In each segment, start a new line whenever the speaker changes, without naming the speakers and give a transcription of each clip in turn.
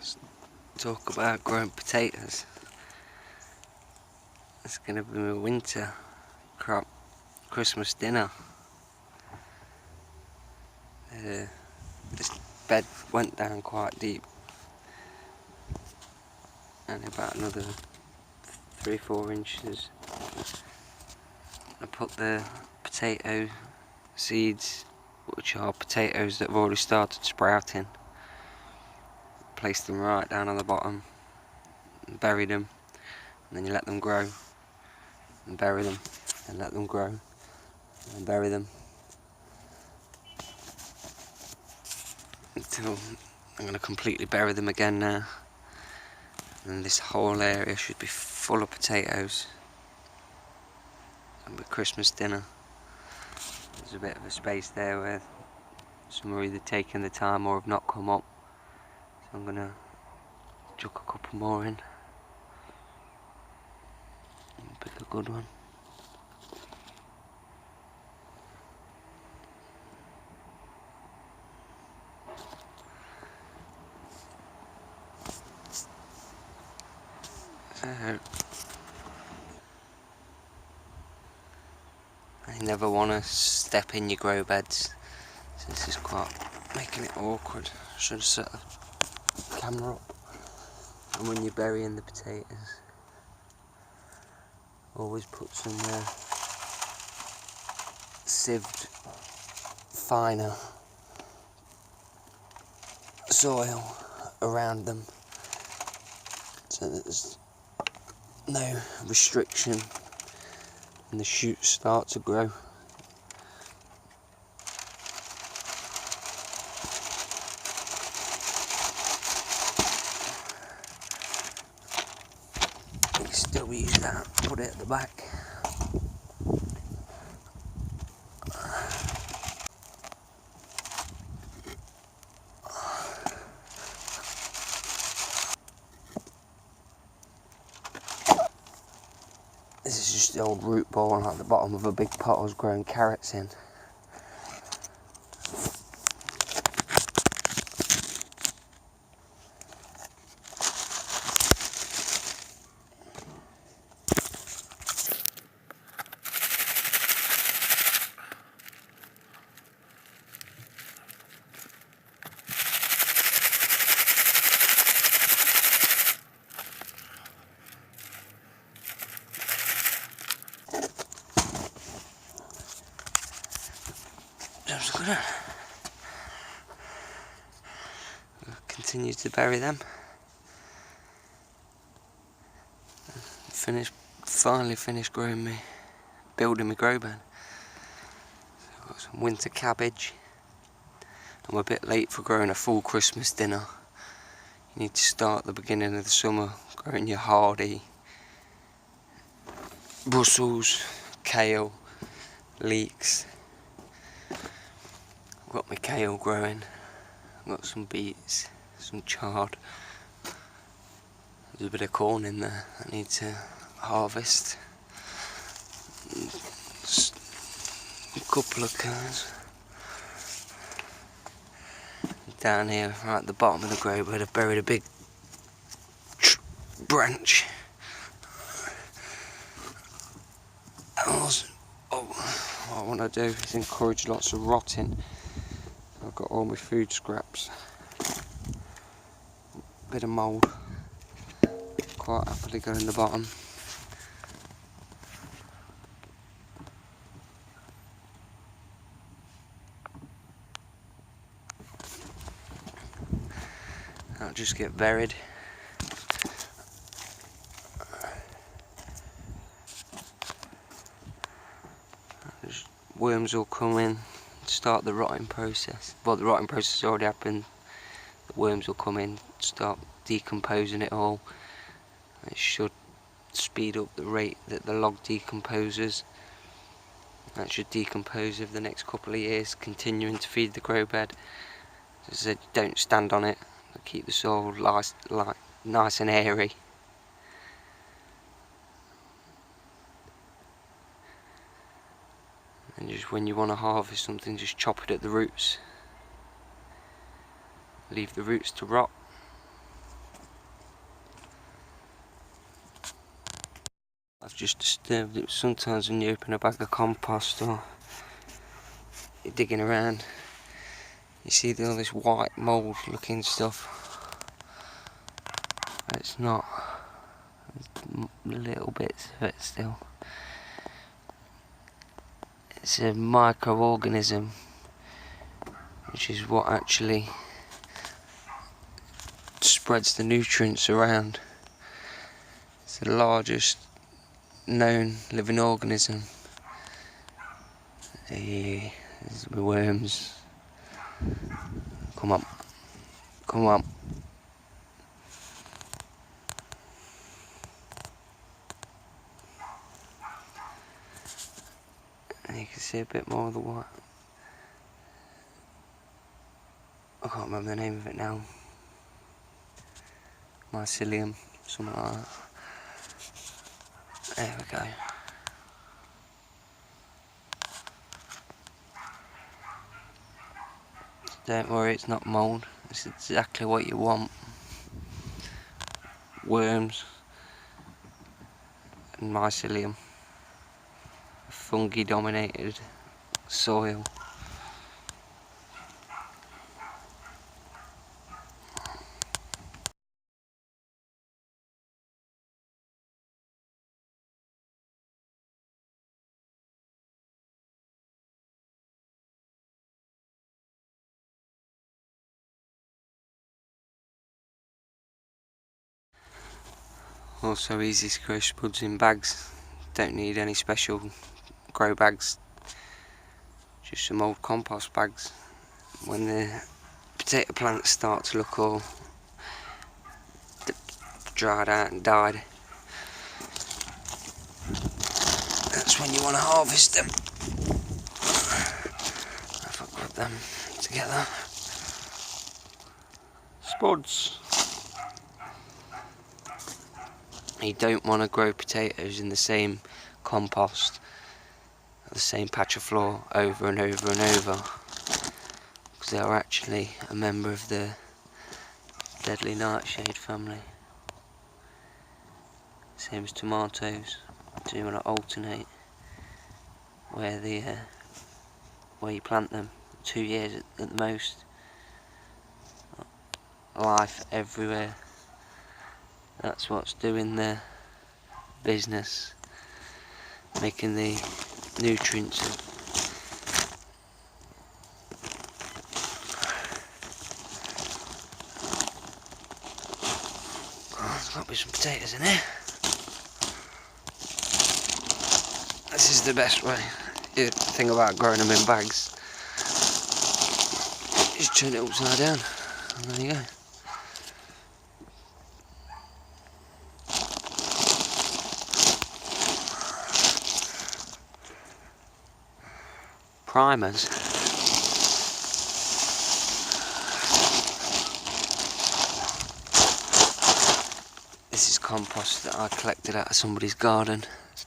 Let's talk about growing potatoes. It's going to be my winter crop, Christmas dinner. This bed went down quite deep, and about another 3-4 inches. I put the potato seeds, which are potatoes that have already started sprouting, placed them right down on the bottom, and buried them, and then you let them grow, and bury them, and let them grow, and bury them, until I'm going to completely bury them again now. And this whole area should be full of potatoes. And with Christmas dinner, there's a bit of a space there where some are either taking the time or have not come up, so I'm going to chuck a couple more in and pick a good one. You never want to step in your grow beds, so this is quite making it awkward. I should have set the camera up. And when you're burying the potatoes, always put some sieved finer soil around them, so that there's no restriction and the shoots start to grow. You can still use that, put it at the back. This is just the old root ball at the bottom of a big pot I was growing carrots in. Just gonna continue to bury them. Finally finished building my grow bed. So I've got some winter cabbage. I'm a bit late for growing a full Christmas dinner. You need to start at the beginning of the summer growing your hardy, Brussels, kale, leeks. I've got my kale growing, I've got some beets, some chard. There's a bit of corn in there I need to harvest. Just a couple of curds. Down here, right at the bottom of the grow bed, I've buried a big branch. What I want to do is encourage lots of rotting. I've got all my food scraps, bit of mould, quite happily go in the bottom. That'll just get buried. Worms will come in, start the rotting process. Well, the rotting process has already happened. The worms will come in, start decomposing it all. It should speed up the rate that the log decomposes. That should decompose over the next couple of years, continuing to feed the grow bed. As I said, don't stand on it. Keep the soil nice and airy. And just when you want to harvest something, just chop it at the roots. Leave the roots to rot. I've just disturbed it. Sometimes when you open a bag of compost or you're digging around, you see all this white mould looking stuff. It's not. There's little bits of it still. It's a microorganism, which is what actually spreads the nutrients around. It's the largest known living organism. Hey, there's the worms. Come on, come on. And you can see a bit more of the white. I can't remember the name of it now. Mycelium, something like that. There we go. Don't worry, it's not mould. It's exactly what you want. Worms and mycelium. Fungi dominated soil. Also easy to grow spuds in bags. Don't need any special grow bags. Just some old compost bags. When the potato plants start to look all dried out and died, that's when you want to harvest them. If I grab them together. Spuds. You don't want to grow potatoes in the same compost, the same patch of floor over and over and over, because they are actually a member of the deadly nightshade family. Same as tomatoes. So you want to alternate where you plant them. 2 years at the most. Life everywhere. That's what's doing the business, making the nutrients. Oh, there's got to be some potatoes in here. This is the best way. The thing about growing them in bags, just turn it upside down, and there you go. Primers. This is compost that I collected out of somebody's garden. It's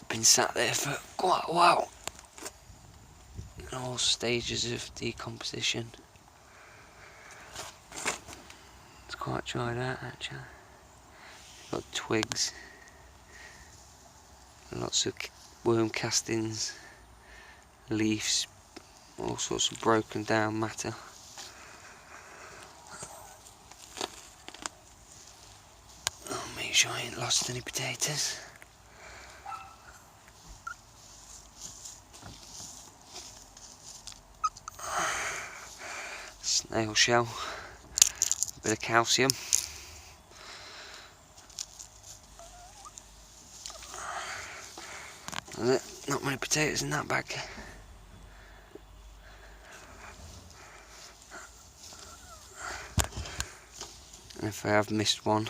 been sat there for quite a while, in all stages of decomposition. It's quite dried out actually. Got twigs, lots of worm castings, leaves, all sorts of broken down matter. I'll make sure I ain't lost any potatoes. Snail shell, a bit of calcium. Not many potatoes in that bag. And if I have missed one,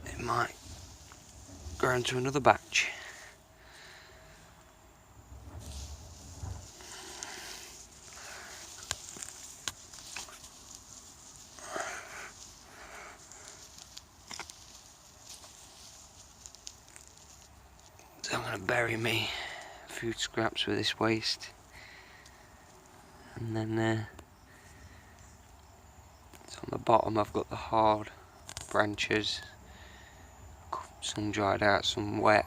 it might grow into another batch. So I'm going to bury me food scraps with this waste, and then it's On the bottom I've got the hard branches, some dried out, some wet.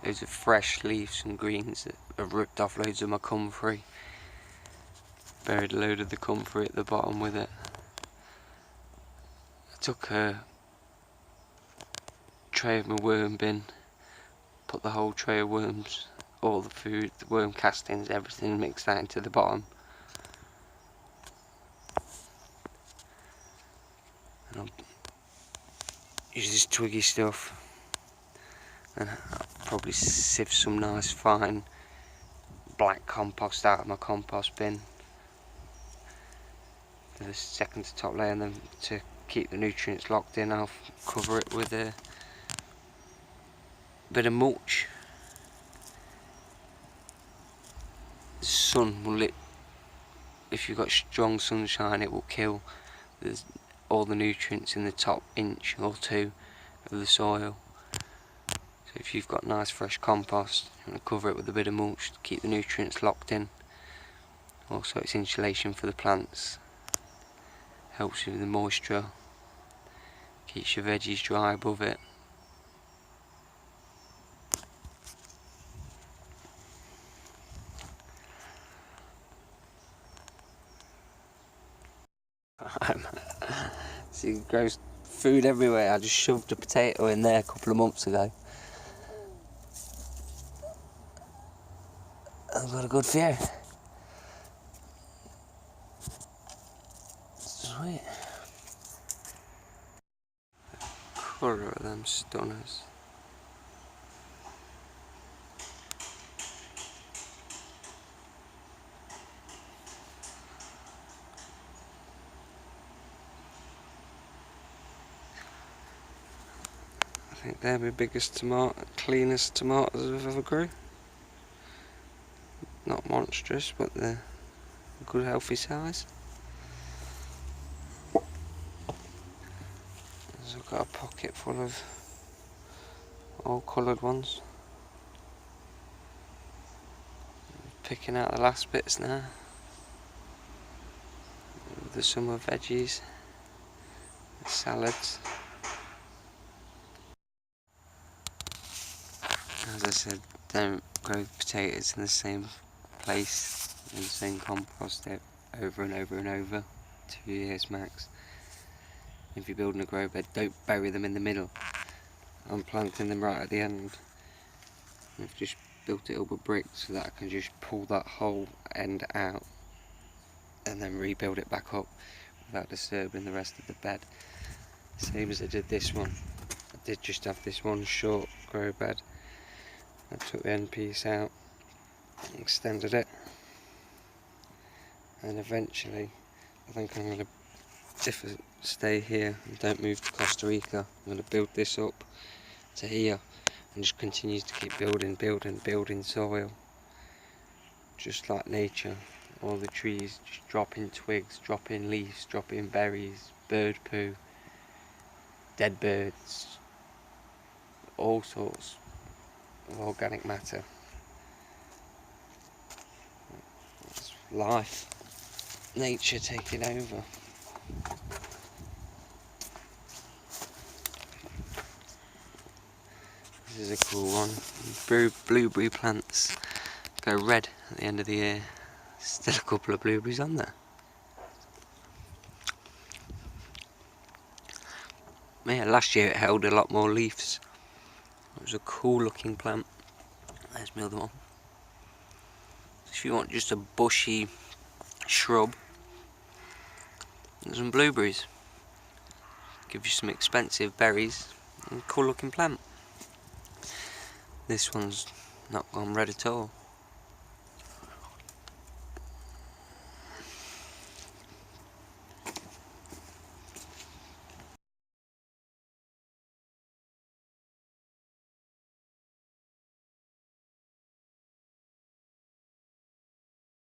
Loads of fresh leaves and greens that have ripped off loads of my comfrey. Buried a load of the comfrey at the bottom with it. I took a tray of my worm bin, put the whole tray of worms, all the food, the worm castings, everything, mixed that into the bottom. And I'll use this twiggy stuff, and I'll probably sieve some nice fine black compost out of my compost bin for the second to top layer, and then to keep the nutrients locked in I'll cover it with a bit of mulch. The sun will if you've got strong sunshine, it will kill all the nutrients in the top inch or two of the soil. So if you've got nice fresh compost, you want to cover it with a bit of mulch to keep the nutrients locked in. Also, it's insulation for the plants, helps with the moisture, keeps your veggies dry above it. See, it grows food everywhere. I just shoved a potato in there a couple of months ago. I've got a good few. Sweet. Colour of them stunners. I think they're my biggest cleanest tomatoes I've ever grew. Not monstrous, but they're a good healthy size. So I've got a pocket full of all coloured ones. Picking out the last bits now. The summer veggies, the salads. As I said, don't grow potatoes in the same place, in the same compost over and over and over, 2 years max. If you're building a grow bed, don't bury them in the middle. I'm planting them right at the end. I've just built it up with bricks so that I can just pull that whole end out and then rebuild it back up without disturbing the rest of the bed. Same as I did this one. I did just have this one short grow bed. I took the end piece out, extended it, and eventually I think I'm going to stay here and don't move to Costa Rica. I'm going to build this up to here and just continue to keep building soil, just like nature. All the trees just dropping twigs, dropping leaves, dropping berries, bird poo, dead birds, all sorts of organic matter. It's life, nature taking over. This is a cool one. Blueberry plants go red at the end of the year. Still a couple of blueberries on there. Yeah, last year it held a lot more leaves. It was a cool looking plant. There's my other one. If you want just a bushy shrub and some blueberries, give you some expensive berries and cool looking plant. This one's not gone red at all.